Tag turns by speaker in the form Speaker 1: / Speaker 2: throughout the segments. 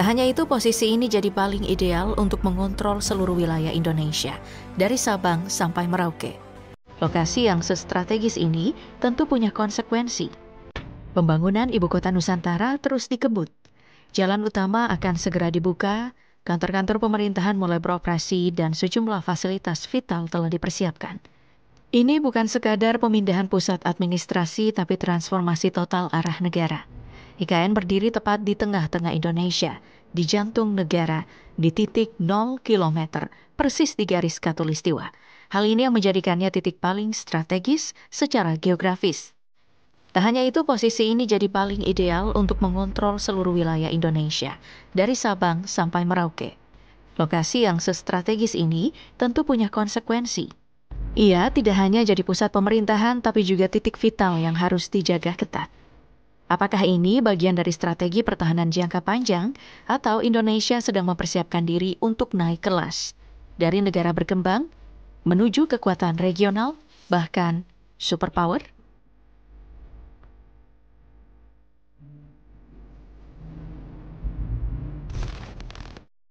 Speaker 1: Tak hanya itu, posisi ini jadi paling ideal untuk mengontrol seluruh wilayah Indonesia, dari Sabang sampai Merauke. Lokasi yang strategis ini tentu punya konsekuensi. Pembangunan Ibu Kota Nusantara terus dikebut. Jalan utama akan segera dibuka, kantor-kantor pemerintahan mulai beroperasi, dan sejumlah fasilitas vital telah dipersiapkan. Ini bukan sekadar pemindahan pusat administrasi, tapi transformasi total arah negara. IKN berdiri tepat di tengah-tengah Indonesia, di jantung negara, di titik 0 km, persis di garis khatulistiwa. Hal ini yang menjadikannya titik paling strategis secara geografis. Tak hanya itu, posisi ini jadi paling ideal untuk mengontrol seluruh wilayah Indonesia, dari Sabang sampai Merauke. Lokasi yang strategis ini tentu punya konsekuensi. Ia tidak hanya jadi pusat pemerintahan, tapi juga titik vital yang harus dijaga ketat. Apakah ini bagian dari strategi pertahanan jangka panjang, atau Indonesia sedang mempersiapkan diri untuk naik kelas dari negara berkembang menuju kekuatan regional, bahkan superpower?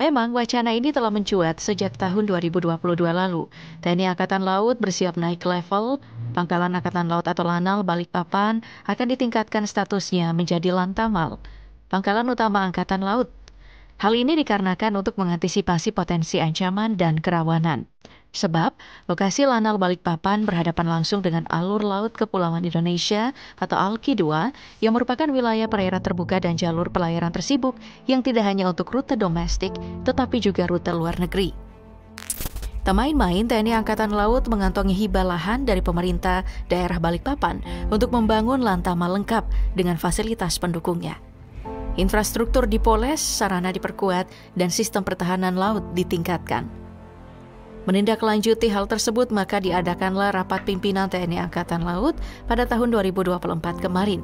Speaker 1: Memang wacana ini telah mencuat sejak tahun 2022 lalu. TNI Angkatan Laut bersiap naik level. Pangkalan Angkatan Laut atau Lanal Balikpapan akan ditingkatkan statusnya menjadi Lantamal, Pangkalan Utama Angkatan Laut. Hal ini dikarenakan untuk mengantisipasi potensi ancaman dan kerawanan. Sebab, lokasi Lanal Balikpapan berhadapan langsung dengan alur laut Kepulauan Indonesia atau ALKI 2 yang merupakan wilayah perairan terbuka dan jalur pelayaran tersibuk yang tidak hanya untuk rute domestik, tetapi juga rute luar negeri. Tak main-main, TNI Angkatan Laut mengantongi hibah lahan dari pemerintah daerah Balikpapan untuk membangun Lantamal lengkap dengan fasilitas pendukungnya. Infrastruktur dipoles, sarana diperkuat, dan sistem pertahanan laut ditingkatkan. Menindaklanjuti hal tersebut, maka diadakanlah rapat pimpinan TNI Angkatan Laut pada tahun 2024 kemarin.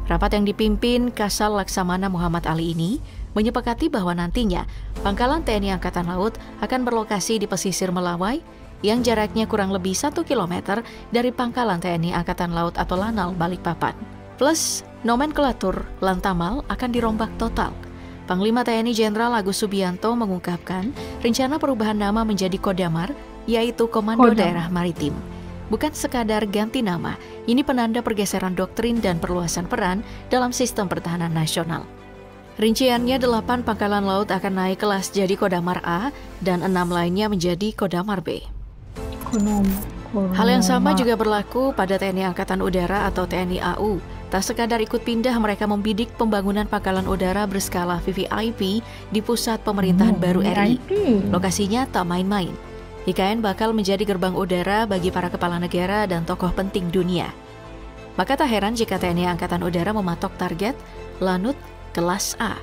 Speaker 1: Rapat yang dipimpin Kasal Laksamana Muhammad Ali ini menyepakati bahwa nantinya Pangkalan TNI Angkatan Laut akan berlokasi di pesisir Melawai yang jaraknya kurang lebih 1 km dari Pangkalan TNI Angkatan Laut atau Lanal Balikpapan. Plus, nomenklatur Lantamal akan dirombak total. Panglima TNI Jenderal Agus Subianto mengungkapkan rencana perubahan nama menjadi Kodamar, yaitu Komando Daerah Maritim. Bukan sekadar ganti nama, ini penanda pergeseran doktrin dan perluasan peran dalam sistem pertahanan nasional. Rinciannya 8 pangkalan laut akan naik kelas jadi Kodamar A dan 6 lainnya menjadi Kodamar B. Hal yang sama juga berlaku pada TNI Angkatan Udara atau TNI AU. Tak sekadar ikut pindah, mereka membidik pembangunan pangkalan udara berskala VVIP di pusat pemerintahan baru RI. Lokasinya tak main-main. IKN bakal menjadi gerbang udara bagi para kepala negara dan tokoh penting dunia. Maka tak heran jika TNI Angkatan Udara mematok target Lanut kelas A.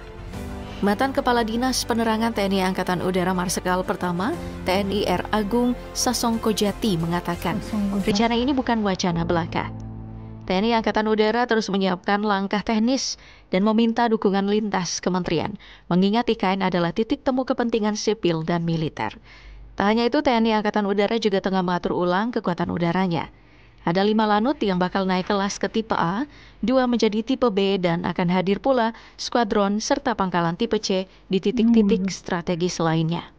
Speaker 1: Mantan Kepala Dinas Penerangan TNI Angkatan Udara Marsikal Pertama TNI R. Agung Sasongkojati mengatakan, rencana ini bukan wacana belaka. TNI Angkatan Udara terus menyiapkan langkah teknis dan meminta dukungan lintas kementerian, mengingat IKN adalah titik temu kepentingan sipil dan militer. Tak hanya itu, TNI Angkatan Udara juga tengah mengatur ulang kekuatan udaranya. Ada 5 lanut yang bakal naik kelas ke tipe A, 2 menjadi tipe B, dan akan hadir pula skuadron serta pangkalan tipe C di titik-titik strategis lainnya.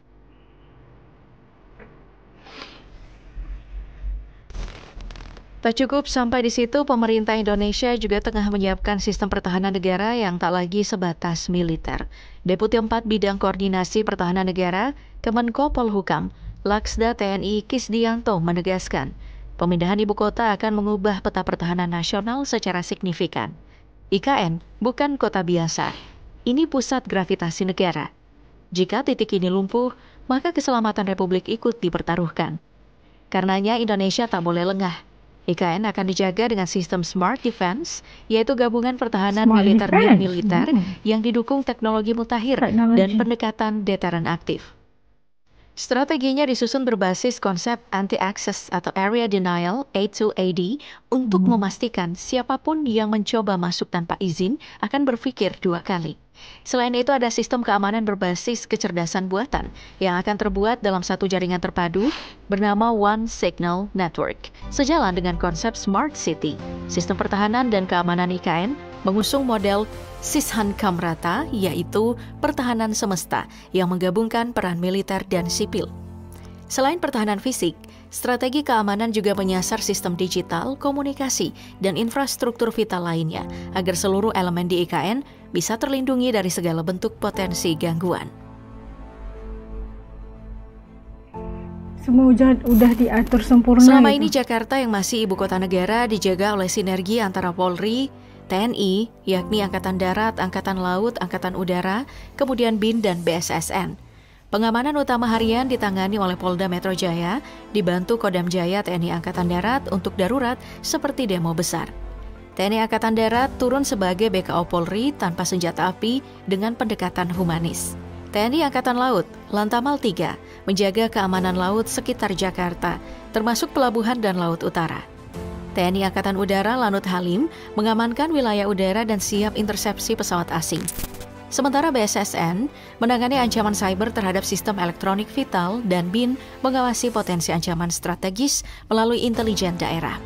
Speaker 1: Tak cukup sampai di situ, pemerintah Indonesia juga tengah menyiapkan sistem pertahanan negara yang tak lagi sebatas militer. Deputi 4 Bidang Koordinasi Pertahanan Negara, Kemenko Polhukam, Laksda TNI Kisdiyanto menegaskan, pemindahan ibu kota akan mengubah peta pertahanan nasional secara signifikan. IKN bukan kota biasa, ini pusat gravitasi negara. Jika titik ini lumpuh, maka keselamatan Republik ikut dipertaruhkan. Karenanya Indonesia tak boleh lengah. IKN akan dijaga dengan sistem Smart Defense, yaitu gabungan pertahanan militer dan militer yang didukung teknologi mutakhir dan pendekatan deteran aktif. Strateginya disusun berbasis konsep anti-access atau Area Denial A2AD untuk memastikan siapapun yang mencoba masuk tanpa izin akan berpikir 2 kali. Selain itu ada sistem keamanan berbasis kecerdasan buatan yang akan terbuat dalam satu jaringan terpadu bernama One Signal Network. Sejalan dengan konsep Smart City, sistem pertahanan dan keamanan IKN mengusung model Sishankam Rata, yaitu pertahanan semesta yang menggabungkan peran militer dan sipil. Selain pertahanan fisik, strategi keamanan juga menyasar sistem digital, komunikasi, dan infrastruktur vital lainnya agar seluruh elemen di IKN bisa terlindungi dari segala bentuk potensi gangguan.
Speaker 2: Semua udah diatur sempurna.
Speaker 1: Selama ini Jakarta yang masih ibu kota negara dijaga oleh sinergi antara Polri, TNI, yakni Angkatan Darat, Angkatan Laut, Angkatan Udara, kemudian BIN dan BSSN. Pengamanan utama harian ditangani oleh Polda Metro Jaya, dibantu Kodam Jaya TNI Angkatan Darat untuk darurat seperti demo besar. TNI Angkatan Darat turun sebagai BKO Polri tanpa senjata api dengan pendekatan humanis. TNI Angkatan Laut, Lantamal 3, menjaga keamanan laut sekitar Jakarta, termasuk pelabuhan dan laut utara. TNI Angkatan Udara Lanut Halim mengamankan wilayah udara dan siap intersepsi pesawat asing. Sementara BSSN menangani ancaman cyber terhadap sistem elektronik vital dan BIN mengawasi potensi ancaman strategis melalui intelijen daerah.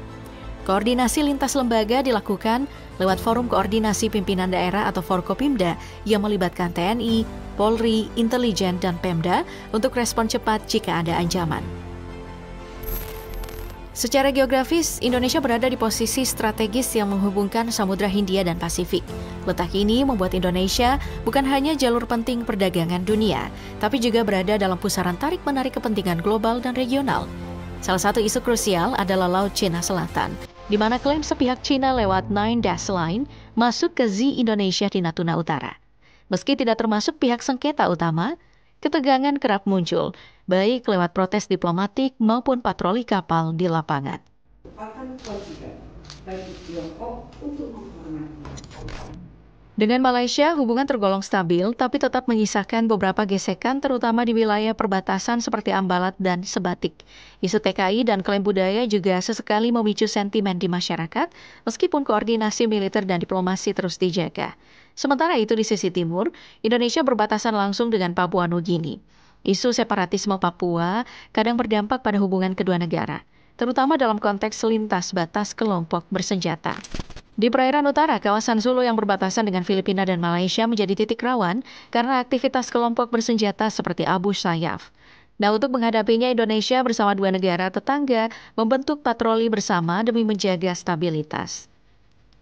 Speaker 1: Koordinasi lintas lembaga dilakukan lewat Forum Koordinasi Pimpinan Daerah atau Forkopimda yang melibatkan TNI, Polri, intelijen, dan Pemda untuk respon cepat jika ada ancaman. Secara geografis, Indonesia berada di posisi strategis yang menghubungkan Samudra Hindia dan Pasifik. Letak ini membuat Indonesia bukan hanya jalur penting perdagangan dunia, tapi juga berada dalam pusaran tarik-menarik kepentingan global dan regional. Salah satu isu krusial adalah Laut Cina Selatan, di mana klaim sepihak Cina lewat Nine Dash Line masuk ke Z Indonesia di Natuna Utara. Meski tidak termasuk pihak sengketa utama, ketegangan kerap muncul, baik lewat protes diplomatik maupun patroli kapal di lapangan. Dengan Malaysia, hubungan tergolong stabil, tapi tetap menyisakan beberapa gesekan terutama di wilayah perbatasan seperti Ambalat dan Sebatik. Isu TKI dan klaim budaya juga sesekali memicu sentimen di masyarakat, meskipun koordinasi militer dan diplomasi terus dijaga. Sementara itu di sisi timur, Indonesia berbatasan langsung dengan Papua Nugini. Isu separatisme Papua kadang berdampak pada hubungan kedua negara, terutama dalam konteks lintas batas kelompok bersenjata. Di perairan utara, kawasan Sulu yang berbatasan dengan Filipina dan Malaysia menjadi titik rawan karena aktivitas kelompok bersenjata seperti Abu Sayyaf. Nah, untuk menghadapinya, Indonesia bersama dua negara tetangga membentuk patroli bersama demi menjaga stabilitas.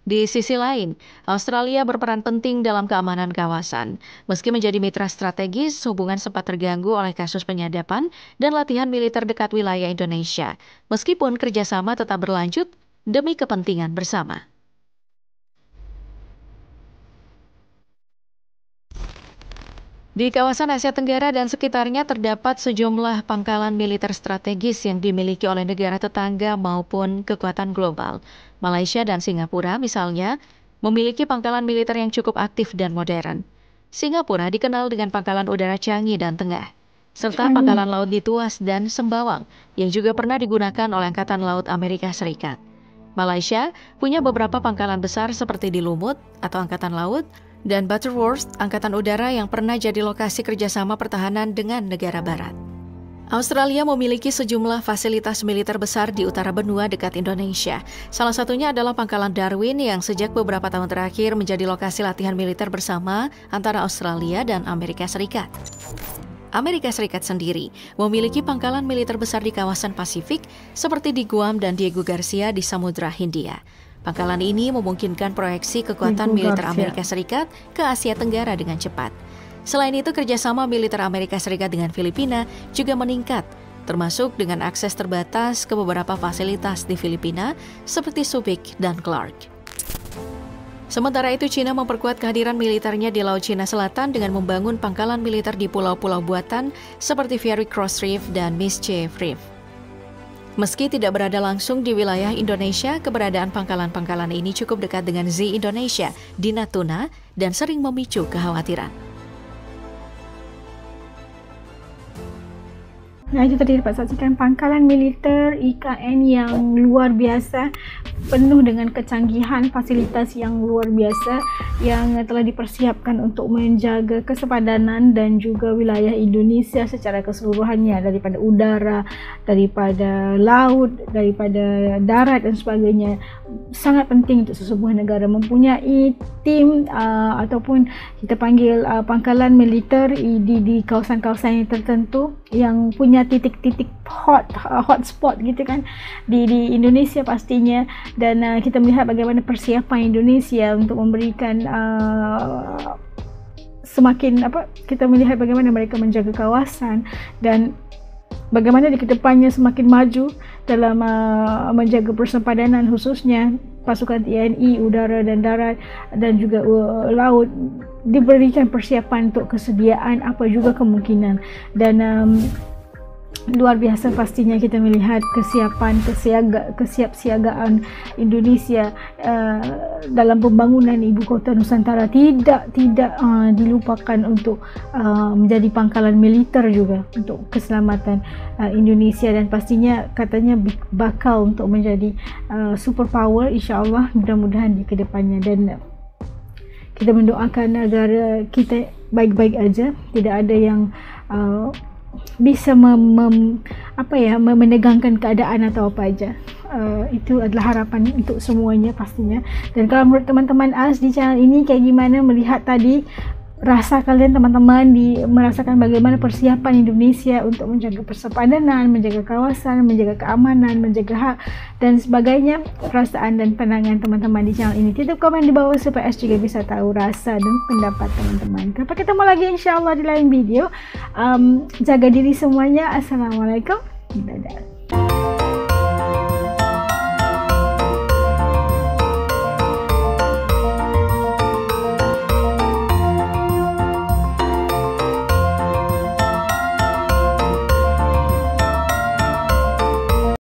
Speaker 1: Di sisi lain, Australia berperan penting dalam keamanan kawasan. Meski menjadi mitra strategis, hubungan sempat terganggu oleh kasus penyadapan dan latihan militer dekat wilayah Indonesia. Meskipun kerjasama tetap berlanjut demi kepentingan bersama. Di kawasan Asia Tenggara dan sekitarnya terdapat sejumlah pangkalan militer strategis yang dimiliki oleh negara tetangga maupun kekuatan global. Malaysia dan Singapura misalnya memiliki pangkalan militer yang cukup aktif dan modern. Singapura dikenal dengan pangkalan udara Changi dan Tengah, serta pangkalan laut di Tuas dan Sembawang yang juga pernah digunakan oleh Angkatan Laut Amerika Serikat. Malaysia punya beberapa pangkalan besar seperti di Lumut atau Angkatan Laut, dan Butterworth, Angkatan Udara yang pernah jadi lokasi kerjasama pertahanan dengan negara barat. Australia memiliki sejumlah fasilitas militer besar di utara benua dekat Indonesia. Salah satunya adalah pangkalan Darwin yang sejak beberapa tahun terakhir menjadi lokasi latihan militer bersama antara Australia dan Amerika Serikat. Amerika Serikat sendiri memiliki pangkalan militer besar di kawasan Pasifik seperti di Guam dan Diego Garcia di Samudra Hindia. Pangkalan ini memungkinkan proyeksi kekuatan militer Amerika Serikat ke Asia Tenggara dengan cepat. Selain itu, kerjasama militer Amerika Serikat dengan Filipina juga meningkat, termasuk dengan akses terbatas ke beberapa fasilitas di Filipina seperti Subic dan Clark. Sementara itu, China memperkuat kehadiran militernya di Laut Cina Selatan dengan membangun pangkalan militer di pulau-pulau buatan seperti Fiery Cross Reef dan Mischief Reef. Meski tidak berada langsung di wilayah Indonesia, keberadaan pangkalan-pangkalan ini cukup dekat dengan Z Indonesia di Natuna dan sering memicu kekhawatiran.
Speaker 2: Nah, itu tadi dapat saksikan pangkalan militer IKN yang luar biasa penuh dengan kecanggihan fasilitas yang luar biasa yang telah dipersiapkan untuk menjaga kesepadanan dan juga wilayah Indonesia secara keseluruhannya, daripada udara, daripada laut, daripada darat dan sebagainya. Sangat penting untuk sesebuah negara mempunyai tim ataupun kita panggil pangkalan militer di kawasan-kawasan yang tertentu yang punya titik-titik hotspot gitu kan di Indonesia pastinya. Dan kita melihat bagaimana persiapan Indonesia untuk memberikan kita melihat bagaimana mereka menjaga kawasan dan bagaimana di kedepannya semakin maju dalam menjaga persempadanan, khususnya pasukan TNI udara dan darat dan juga laut, diberikan persiapan untuk kesediaan apa juga kemungkinan. Dan luar biasa pastinya kita melihat kesiapsiagaan Indonesia dalam pembangunan ibu kota Nusantara tidak dilupakan untuk menjadi pangkalan militer juga untuk keselamatan Indonesia, dan pastinya katanya bakal untuk menjadi superpower insyaAllah, mudah-mudahan di kedepannya. Dan kita mendoakan agar kita baik-baik aja, tidak ada yang bisa menegangkan keadaan atau apa aja. Itu adalah harapan untuk semuanya pastinya. Dan kalau menurut teman-teman AS di channel ini kayak gimana melihat tadi, rasa kalian teman-teman merasakan bagaimana persiapan Indonesia untuk menjaga persempadanan, menjaga kawasan, menjaga keamanan, menjaga hak dan sebagainya, perasaan dan pandangan teman-teman di channel ini. Tutup komen di bawah supaya AS juga bisa tahu rasa dan pendapat teman-teman. Sampai ketemu lagi insyaAllah di lain video. Jaga diri semuanya. Assalamualaikum. Dadah.